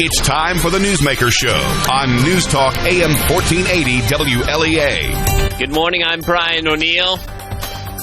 It's time for the Newsmaker Show on News Talk AM 1480 WLEA. Good morning, I'm Brian O'Neill.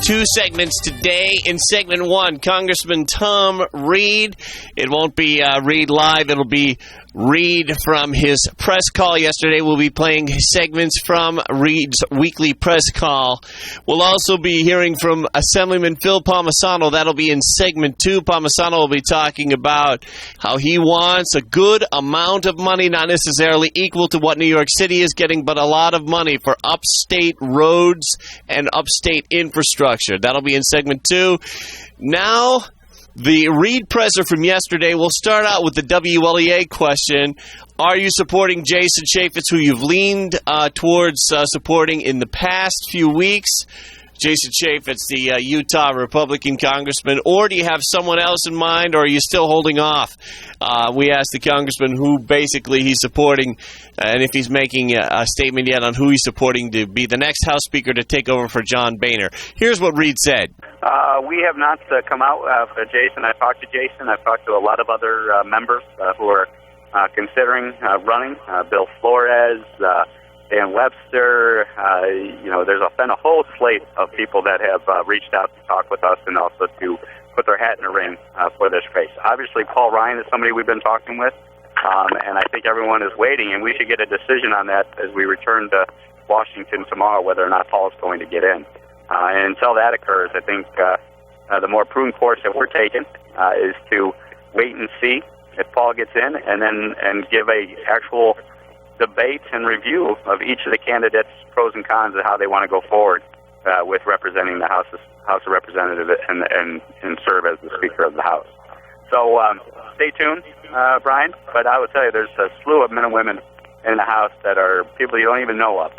Two segments today. In segment one, Congressman Tom Reed. It won't be Reed live. It'll be Reed from his press call yesterday. We'll be playing segments from Reed's weekly press call. We'll also be hearing from Assemblyman Phil Palmesano. That'll be in segment two. Palmesano will be talking about how he wants a good amount of money, not necessarily equal to what New York City is getting, but a lot of money for upstate roads and upstate infrastructure. That'll be in segment two. Now, the Reed presser from yesterday. We'll start out with the WLEA question. Are you supporting Jason Chaffetz, who you've leaned towards supporting in the past few weeks? Jason Chaffetz, the Utah Republican congressman, or do you have someone else in mind, or are you still holding off? We asked the congressman who basically he's supporting, and if he's making a statement yet on who he's supporting to be the next House Speaker to take over for John Boehner. Here's what Reed said. We have not come out for Jason. I've talked to Jason. I've talked to a lot of other members who are considering running. Bill Flores, Dan Webster, there's been a whole slate of people that have reached out to talk with us and also to put their hat in the ring for this race. Obviously, Paul Ryan is somebody we've been talking with, and I think everyone is waiting, and we should get a decision on that as we return to Washington tomorrow, whether or not Paul is going to get in. And until that occurs, I think the more prudent course that we're taking is to wait and see if Paul gets in, and give a actual debate and review of each of the candidates' pros and cons of how they want to go forward with representing the House of Representatives and serve as the Speaker of the House. So stay tuned, Brian. But I would tell you, there's a slew of men and women in the House that are people you don't even know of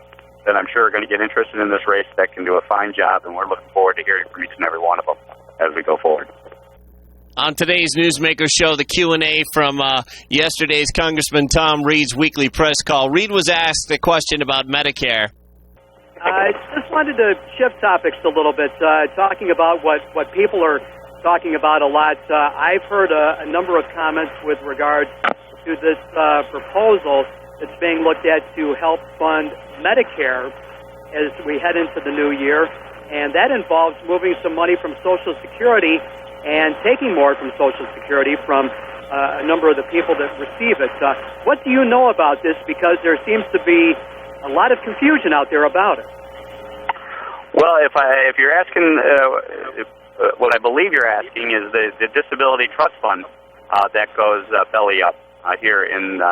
that I'm sure are going to get interested in this race that can do a fine job, and we're looking forward to hearing from each and every one of them as we go forward. On today's Newsmaker show, the Q&A from yesterday's Congressman Tom Reed's weekly press call. Reed was asked a question about Medicare. I just wanted to shift topics a little bit, talking about what people are talking about a lot. I've heard a number of comments with regard to this proposal that's being looked at to help fund Medicare as we head into the new year, and that involves moving some money from Social Security and taking more from Social Security from a number of the people that receive it. What do you know about this? Because there seems to be a lot of confusion out there about it. Well, if you're asking, what I believe you're asking is the Disability Trust Fund that goes belly up here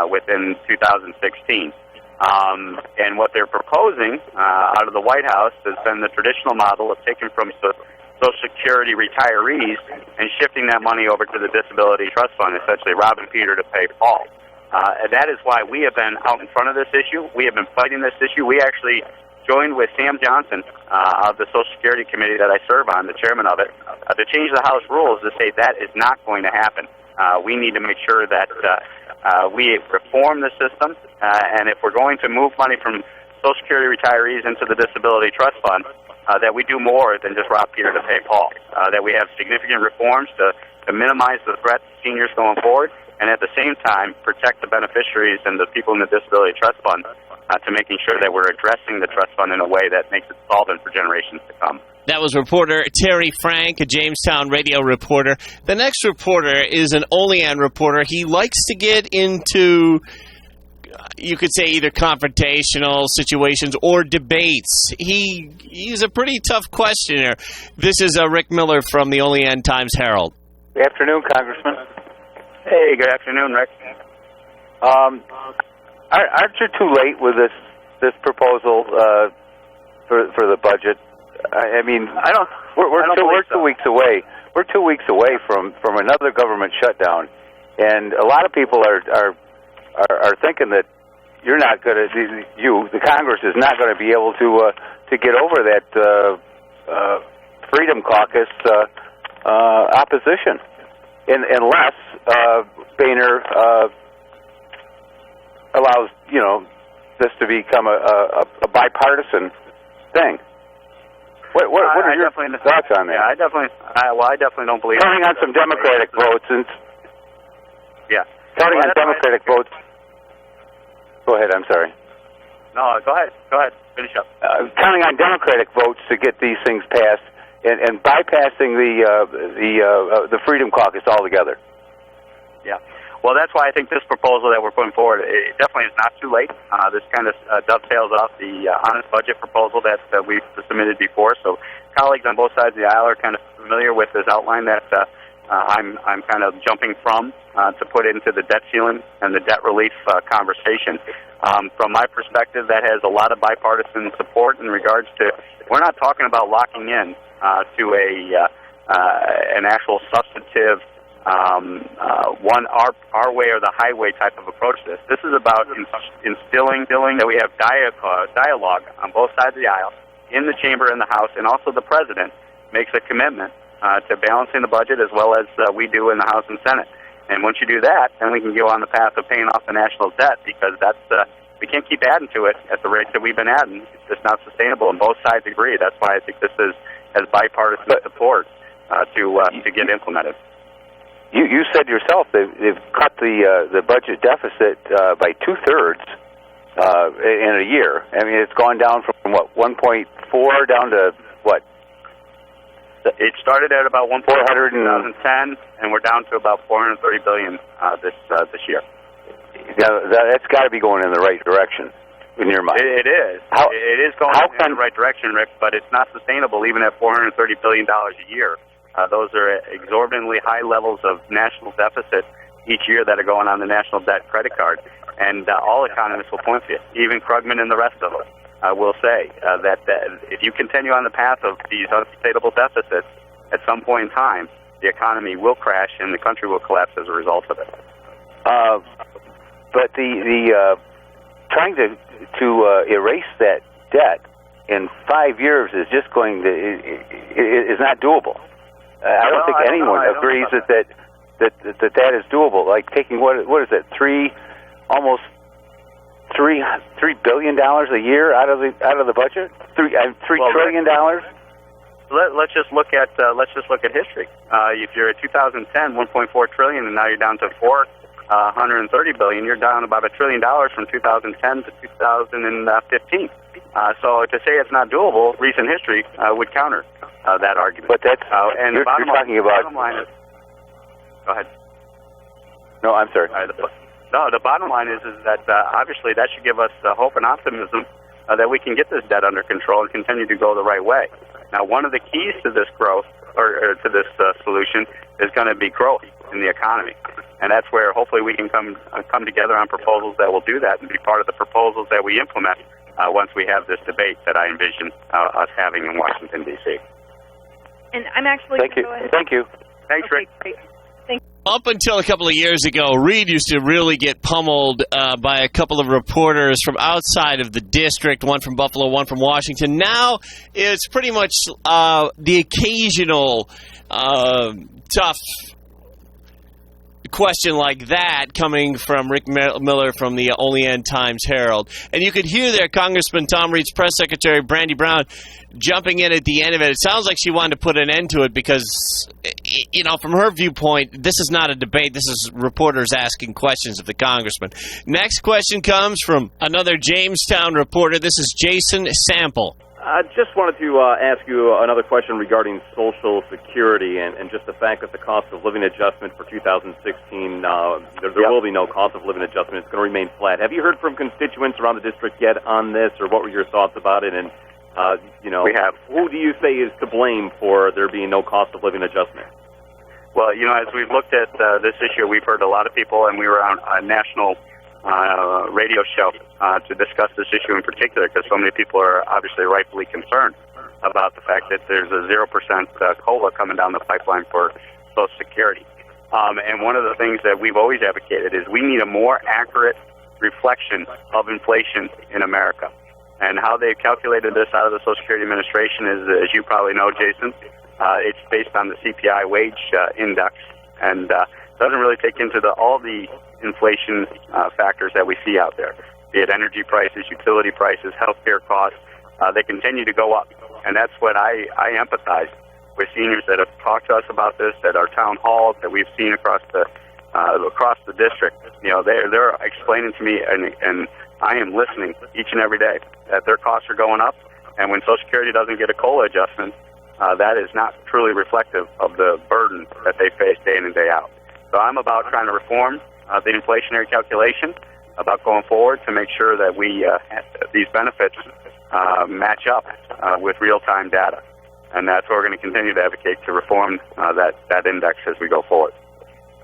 within 2016. And what they're proposing out of the White House has been the traditional model of taking from Social Security retirees and shifting that money over to the Disability Trust Fund, essentially robbing Peter to pay Paul. And that is why we have been out in front of this issue. We have been fighting this issue. We actually joined with Sam Johnson of the Social Security Committee that I serve on, the chairman of it, to change the House rules to say that is not going to happen. We need to make sure that we reform the system, and if we're going to move money from Social Security retirees into the Disability Trust Fund, that we do more than just rob Peter to pay Paul, that we have significant reforms to minimize the threat to seniors going forward, and at the same time protect the beneficiaries and the people in the Disability Trust Fund to making sure that we're addressing the trust fund in a way that makes it solvent for generations to come. That was reporter Terry Frank, a Jamestown radio reporter. The next reporter is an Olean reporter. He likes to get into, you could say, either confrontational situations or debates. He's a pretty tough questioner. This is Rick Miller from the Olean Times-Herald. Good afternoon, Congressman. Hey, good afternoon, Rick. Aren't you too late with this proposal for the budget? I mean, we're 2 weeks away. We're 2 weeks away from another government shutdown, and a lot of people are thinking that you're not going to, the Congress is not going to be able to get over that Freedom Caucus opposition, unless Boehner allows this to become a bipartisan thing. What are your thoughts on that? Yeah, I definitely don't believe. Counting on some Democratic votes, and yeah, counting on Democratic votes. Go ahead. I'm sorry. No, go ahead. Go ahead. Finish up. Counting on Democratic votes to get these things passed, and bypassing the Freedom Caucus altogether. Yeah. Well, that's why I think this proposal that we're putting forward, it definitely is not too late. This kind of dovetails off the honest budget proposal that we've submitted before. So colleagues on both sides of the aisle are kind of familiar with this outline that I'm kind of jumping from to put into the debt ceiling and the debt relief conversation. From my perspective, that has a lot of bipartisan support in regards to, we're not talking about locking in to an actual substantive our way or the highway type of approach to this. This is about instilling that we have dialogue on both sides of the aisle, in the chamber and the House, and also the President makes a commitment to balancing the budget as well as we do in the House and Senate. And once you do that, then we can go on the path of paying off the national debt, because that's we can't keep adding to it at the rate that we've been adding. It's just not sustainable, and both sides agree. That's why I think this has bipartisan support to get implemented. You said yourself they've cut the budget deficit by 2/3 in a year. I mean, it's gone down from what, 1.4 down to what? It started at about 1.4 in 2010, and we're down to about $430 billion this year. Now, that's got to be going in the right direction in your mind. It is. It is going in the right direction, Rick, but it's not sustainable even at $430 billion a year. Those are exorbitantly high levels of national deficit each year that are going on the national debt credit card. And all economists will point to it, even Krugman and the rest of them will say that if you continue on the path of these unsustainable deficits, at some point in time, the economy will crash and the country will collapse as a result of it. But the trying to erase that debt in 5 years is just is not doable. I don't think anyone agrees that is doable. Like taking what is it, almost $3 billion a year out of the budget, $3 trillion. Let's just look at history. If you're at 2010, 1.4 trillion, and now you're down to $430 billion, you're down about $1 trillion from 2010 to 2015. So to say it's not doable, recent history would counter that argument. But that's and you're talking about. The bottom line is, go ahead. No, I'm sorry. The bottom line is that obviously that should give us hope and optimism that we can get this debt under control and continue to go the right way. Now, one of the keys to this growth or to this solution is going to be growth in the economy, and that's where hopefully we can come together on proposals that will do that and be part of the proposals that we implement once we have this debate that I envision us having in Washington, D.C. And I'm actually Thank you. Thank you. Thanks, Rick. Great. Up until a couple of years ago, Reed used to really get pummeled by a couple of reporters from outside of the district, one from Buffalo, one from Washington. Now it's pretty much the occasional tough question like that coming from Rick Miller from the Olean Times-Herald. And you could hear there Congressman Tom Reed's press secretary, Brandy Brown, jumping in at the end of it. It sounds like she wanted to put an end to it because, from her viewpoint, this is not a debate. This is reporters asking questions of the congressman. Next question comes from another Jamestown reporter. This is Jason Sample. I just wanted to ask you another question regarding Social Security and just the fact that the cost of living adjustment for 2016, there will be no cost of living adjustment. It's going to remain flat. Have you heard from constituents around the district yet on this, or what were your thoughts about it? And, we have. Who do you say is to blame for there being no cost of living adjustment? Well, as we've looked at this issue, we've heard a lot of people, and we were on a national radio show to discuss this issue in particular because so many people are obviously rightfully concerned about the fact that there's a 0% COLA coming down the pipeline for Social Security. And one of the things that we've always advocated is we need a more accurate reflection of inflation in America. And how they've calculated this out of the Social Security Administration is, as you probably know, Jason, it's based on the CPI wage index and doesn't really take into all the inflation factors that we see out there, be it energy prices, utility prices, healthcare costs. They continue to go up. And that's what I empathize with seniors that have talked to us about this at our town halls, that we've seen across the across the district. They're explaining to me, and I am listening each and every day, that their costs are going up, and when Social Security doesn't get a COLA adjustment, that is not truly reflective of the burden that they face day in and day out. So I'm about trying to reform the inflationary calculation, about going forward to make sure that these benefits match up with real-time data. And that's what we're going to continue to advocate, to reform that index as we go forward.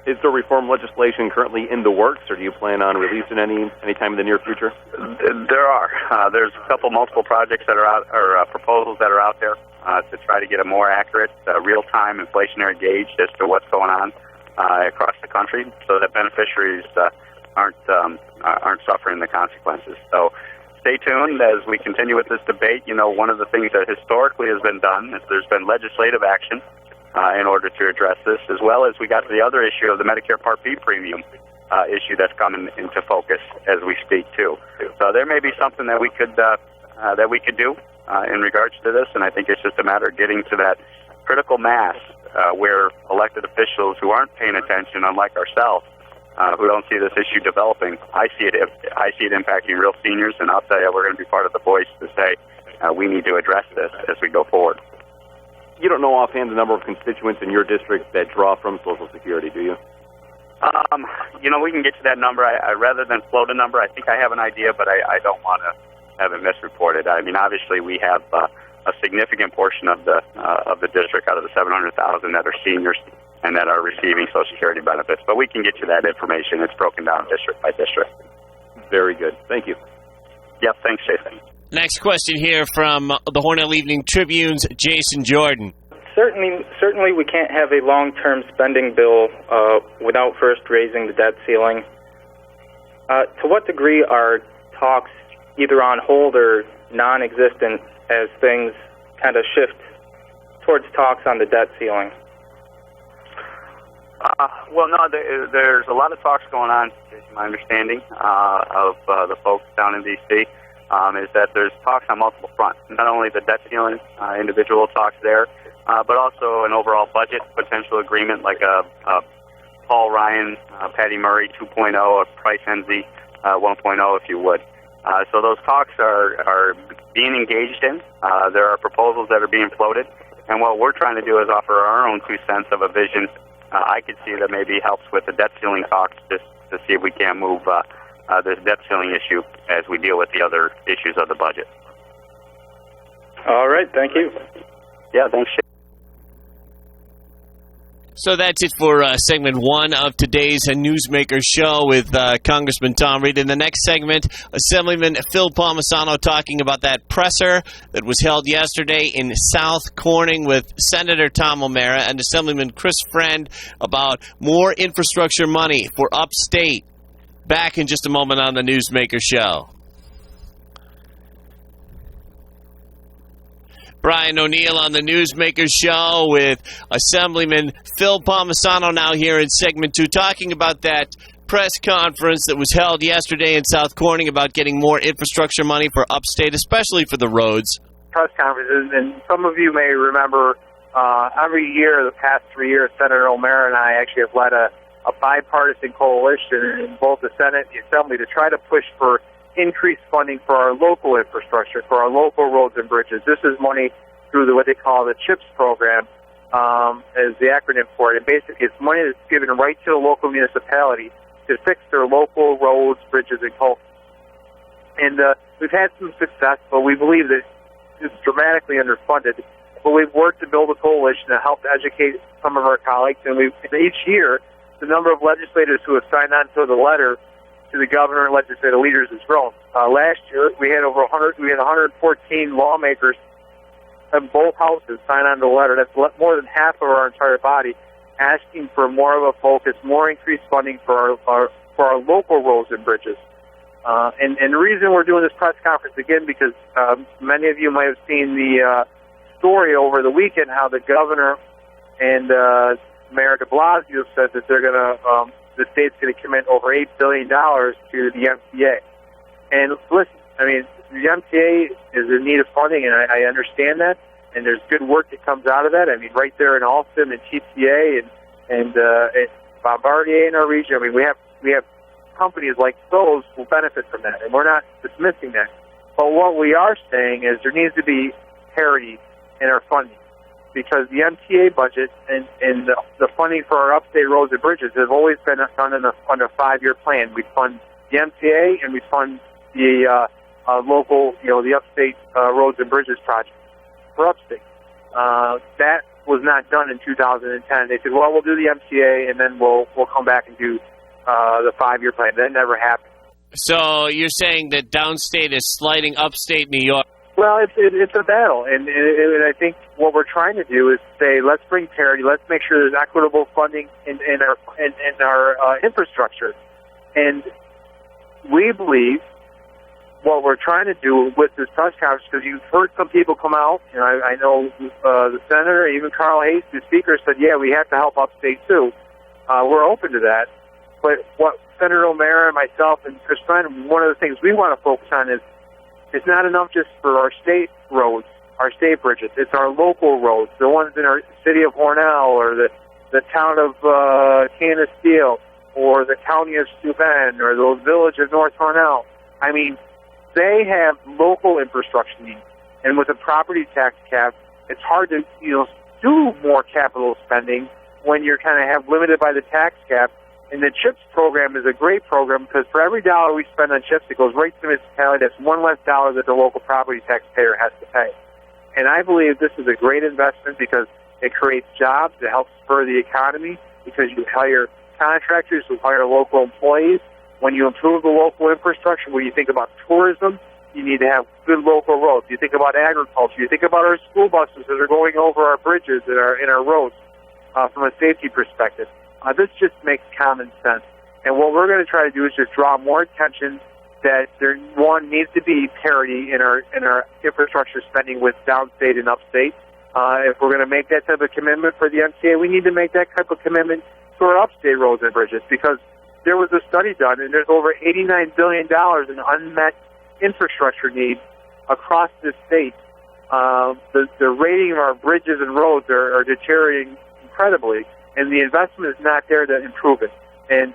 Is there reform legislation currently in the works, or do you plan on releasing any time in the near future? There are. There's a couple multiple projects that are out, or proposals that are out there to try to get a more accurate, real-time inflationary gauge as to what's going on across the country, so that beneficiaries aren't suffering the consequences. So stay tuned as we continue with this debate. One of the things that historically has been done is there's been legislative action in order to address this, as well as we got to the other issue of the Medicare Part B premium issue that's coming into focus as we speak too. So there may be something that we could do in regards to this, and I think it's just a matter of getting to that critical mass where elected officials who aren't paying attention, unlike ourselves, who don't see this issue developing, I see it impacting real seniors, and I'll tell you, we're going to be part of the voice to say we need to address this as we go forward. You don't know offhand the number of constituents in your district that draw from Social Security, do you? We can get to that number. I rather than float a number, I think I have an idea, but I don't want to have it misreported. I mean, obviously, we have a significant portion of the district out of the 700,000 that are seniors and that are receiving Social Security benefits. But we can get you that information. It's broken down district by district. Very good. Thank you. Yep. Thanks, Jason. Next question here from the Hornell Evening Tribune's Jason Jordan. Certainly we can't have a long-term spending bill without first raising the debt ceiling. To what degree are talks either on hold or non-existent as things kind of shift towards talks on the debt ceiling? Well, no, there's a lot of talks going on. My understanding of the folks down in D.C. Is that there's talks on multiple fronts. Not only the debt ceiling, individual talks there, but also an overall budget potential agreement like a Paul Ryan, Patty Murray 2.0, a Price Enzi 1.0, if you would. So those talks are being engaged in. There are proposals that are being floated. And what we're trying to do is offer our own 2 cents of a vision I could see that maybe helps with the debt ceiling talks, just to see if we can move this debt ceiling issue as we deal with the other issues of the budget. All right, thank you. Yeah, thanks. So that's it for segment one of today's Newsmaker show with Congressman Tom Reed. In the next segment, Assemblyman Phil Palmesano talking about that presser that was held yesterday in South Corning with Senator Tom O'Mara and Assemblyman Chris Friend about more infrastructure money for upstate. Back in just a moment on the Newsmaker show. Brian O'Neill on the Newsmaker show with Assemblyman Phil Palmesano now here in segment two, talking about that press conference that was held yesterday in South Corning about getting more infrastructure money for upstate, especially for the roads. Press conferences, and some of you may remember every year, the past 3 years, Senator O'Mara and I actually have led a bipartisan coalition in both the Senate and the Assembly to try to push for increased funding for our local infrastructure, for our local roads and bridges. This is money through what they call the CHIPS program, is the acronym for it. And basically, it's money that's given right to the local municipality to fix their local roads, bridges, and culverts. And we've had some success, but we believe that it's dramatically underfunded. But we've worked to build a coalition to help educate some of our colleagues, and each year, the number of legislators who have signed on to the letter to the governor and legislative leaders has grown. Last year, we had 114 lawmakers in both houses sign on to the letter. That's more than half of our entire body, asking for more of a focus, more increased funding for our local roads and bridges. And the reason we're doing this press conference again, because many of you might have seen the story over the weekend how the governor and Mayor de Blasio said that they're going to the state's going to commit over $8 billion to the MTA. And listen, I mean, the MTA is in need of funding, and I understand that, and there's good work that comes out of that. I mean, right there in Alston and TTA, and Bombardier in our region. I mean, we have companies like those who benefit from that, and we're not dismissing that. But what we are saying is there needs to be parity in our funding, because the MTA budget and the funding for our upstate roads and bridges have always been done on a 5-year plan. We fund the MTA and we fund the local, the upstate roads and bridges project for upstate. That was not done in 2010. They said, well, we'll do the MTA and then we'll come back and do the 5-year plan. That never happened. So you're saying that downstate is sliding upstate New York? Well, it's a battle, and I think what we're trying to do is say, let's bring parity. Let's make sure there's equitable funding in our infrastructure, and we believe what we're trying to do with this press conference, because you've heard some people come out. I know the senator, even Carl Hayes, the speaker, said, yeah, we have to help upstate too. We're open to that, but what Senator O'Mara, myself, and Chris Stein, one of the things we want to focus on is it's not enough just for our state roads, our state bridges. It's our local roads, the ones in our city of Hornell or the town of Canisteel or the county of Steuben or the village of North Hornell. I mean, they have local infrastructure needs. And with a property tax cap, it's hard to do more capital spending when you're kind of have limited by the tax cap. And the CHIPS program is a great program because for every dollar we spend on CHIPS, it goes right to the municipality. That's one less dollar that the local property taxpayer has to pay. And I believe this is a great investment because it creates jobs, it helps spur the economy because you hire contractors who hire local employees. When you improve the local infrastructure, when you think about tourism, you need to have good local roads. You think about agriculture. You think about our school buses that are going over our bridges and our roads from a safety perspective. This just makes common sense. And what we're going to try to do is just draw more attention that there, one, needs to be parity in our infrastructure spending with downstate and upstate. If we're going to make that type of commitment for the MTA, we need to make that type of commitment to our upstate roads and bridges because there was a study done, and there's over $89 billion in unmet infrastructure needs across this state. The rating of our bridges and roads are deteriorating incredibly, and the investment is not there to improve it. And,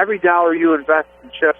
every dollar you invest in CHIPS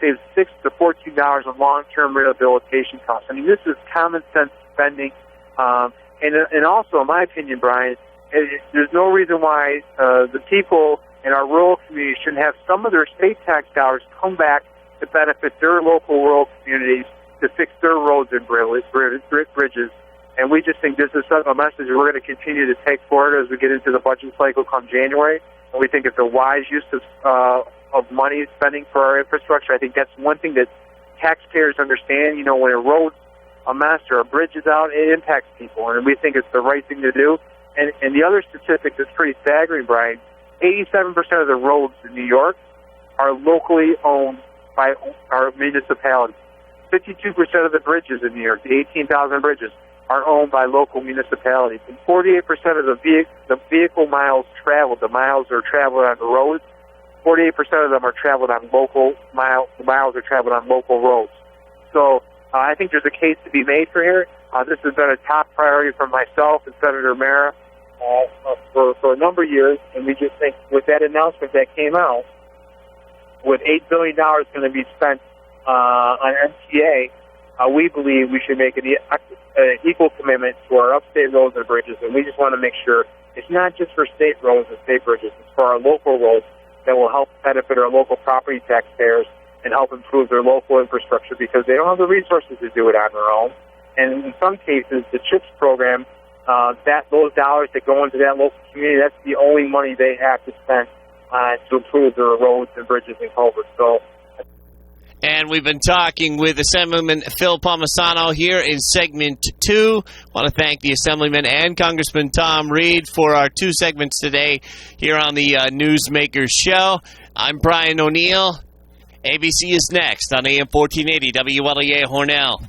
saves $6 to $14 on long-term rehabilitation costs. I mean, this is common sense spending. And also, in my opinion, Brian, there's no reason why the people in our rural communities shouldn't have some of their state tax dollars come back to benefit their local rural communities to fix their roads and bridges. And we just think this is a message we're going to continue to take forward as we get into the budget cycle come January. And we think it's a wise use of money spending for our infrastructure. I think that's one thing that taxpayers understand. When a road's a mess or a bridge is out, it impacts people. And we think it's the right thing to do. And the other statistic that's pretty staggering, Brian, 87% of the roads in New York are locally owned by our municipalities. 52% of the bridges in New York, the 18,000 bridges, are owned by local municipalities. And 48% of the vehicle miles traveled, the miles are traveled on the roads, 48% of them are traveled on local miles. The miles are traveled on local roads. So I think there's a case to be made for here. This has been a top priority for myself and Senator O'Mara for a number of years, and we just think with that announcement that came out, with $8 billion going to be spent on MTA, we believe we should make an equal commitment to our upstate roads and bridges, and we just want to make sure it's not just for state roads and state bridges, it's for our local roads that will help benefit our local property taxpayers and help improve their local infrastructure because they don't have the resources to do it on their own. And in some cases, the CHIPS program, those dollars that go into that local community, that's the only money they have to spend to improve their roads and bridges and culverts. And we've been talking with Assemblyman Phil Palmesano here in segment 2. I want to thank the Assemblyman and Congressman Tom Reed for our 2 segments today here on the Newsmaker Show. I'm Brian O'Neill. ABC is next on AM 1480 WLEA Hornell.